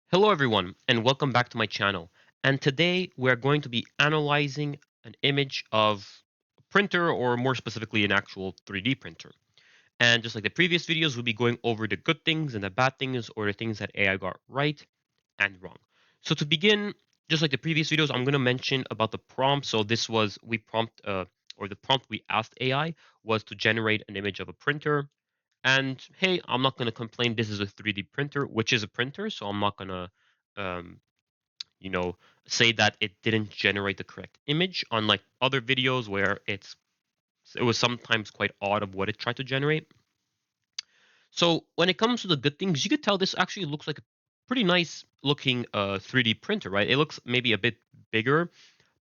Hello everyone and welcome back to my channel. And today we're going to be analyzing an image of a printer or more specifically an actual 3D printer. And just like the previous videos, we'll be going over the good things and the bad things or the things that AI got right and wrong. So to begin, just like the previous videos, I'm going to mention about the prompt. So this was the prompt we asked AI was to generate an image of a printer. And hey, I'm not going to complain. This is a 3D printer, which is a printer, so I'm not going to um, you know, say that it didn't generate the correct image, unlike other videos where it was sometimes quite odd of what it tried to generate. So when it comes to the good things, you could tell this actually looks like a pretty nice looking 3D printer, right? It looks maybe a bit bigger,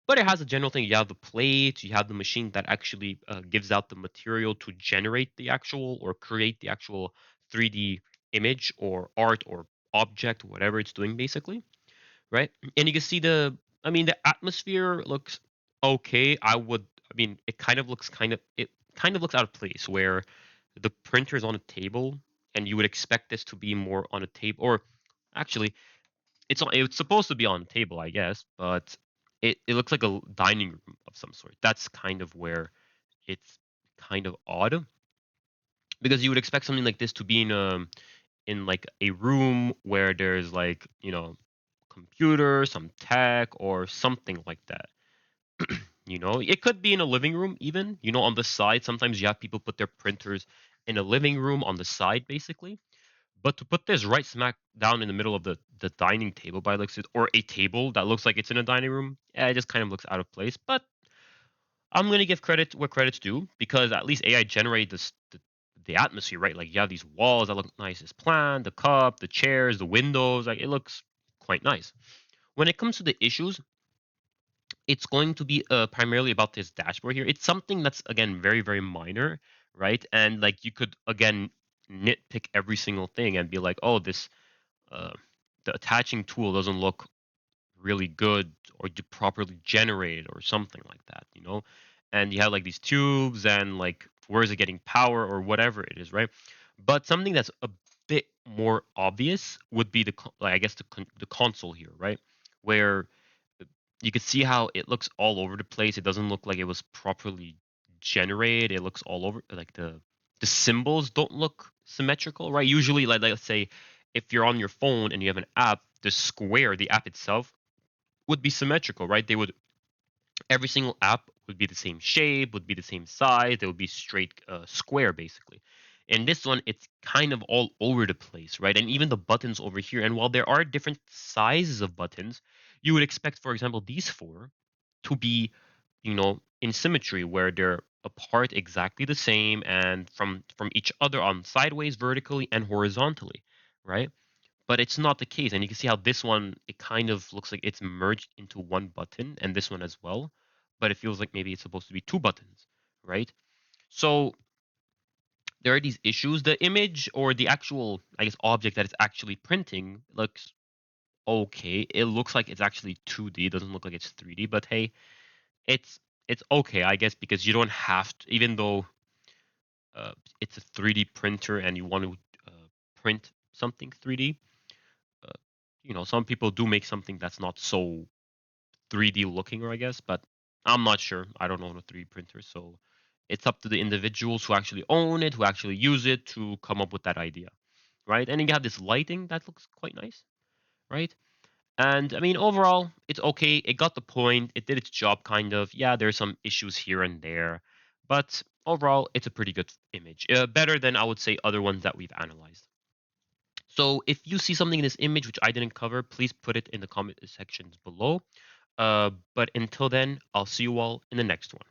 but it has a general thing. You have the plate, you have the machine that actually gives out the material to generate the actual or create the actual 3D image or art or object, whatever it's doing basically, right? And you can see the atmosphere looks okay. It kind of looks out of place where the printer is on a table and you would expect this to be more on a table or actually it's supposed to be on a table, I guess, but it looks like a dining room of some sort. That's kind of where it's kind of odd because you would expect something like this to be in like a room where there's like, computer, some tech, or something like that. It could be in a living room, even. On the side, sometimes you have people put their printers in a living room on the side, basically. But to put this right smack down in the middle of the dining table by looks it, or a table that looks like it's in a dining room, yeah, it just kind of looks out of place. But I'm gonna give credit where credit's due because at least AI generated the atmosphere, right? Like you have these walls that look nice as planned, the cup, the chairs, the windows, like it looks quite nice. When it comes to the issues, it's going to be primarily about this dashboard here. It's something that's again very very minor, right? And like you could again nitpick every single thing and be like, oh, this uh, the attaching tool doesn't look really good or properly generated or something like that. And you have like these tubes and like where is it getting power or whatever it is, right? But something that's a bit more obvious would be like I guess the console here, right? Where you could see how it looks all over the place. It doesn't look like it was properly generated. It looks all over like the symbols don't look symmetrical, right? Usually, like let's say if you're on your phone and you have an app, the app itself would be symmetrical, right? Every single app would be the same shape, would be the same size. They would be straight square basically. In this one, it's kind of all over the place, right? And even the buttons over here. And while there are different sizes of buttons, you would expect, for example, these four to be, in symmetry where they're apart exactly the same and from each other on sideways, vertically, and horizontally, right? But it's not the case. And you can see how this one, it kind of looks like it's merged into one button and this one as well. But it feels like maybe it's supposed to be two buttons, right? So there are these issues. The image or the actual, I guess, object that it's actually printing looks okay. It looks like it's actually 2D. It doesn't look like it's 3D. But hey, it's it's okay, I guess, because you don't have to, even though uh, it's a 3D printer and you want to print something 3D. Uh, some people do make something that's not so 3D looking, or I guess, but I'm not sure. I don't own a 3D printer, so it's up to the individuals who actually own it, who actually use it, to come up with that idea, right? And then you have this lighting that looks quite nice, right? And I mean, overall, it's okay. It got the point. It did its job, kind of. Yeah, there's some issues here and there, but overall, it's a pretty good image. Better than I would say other ones that we've analyzed. So if you see something in this image which I didn't cover, please put it in the comment sections below. But until then, I'll see you all in the next one.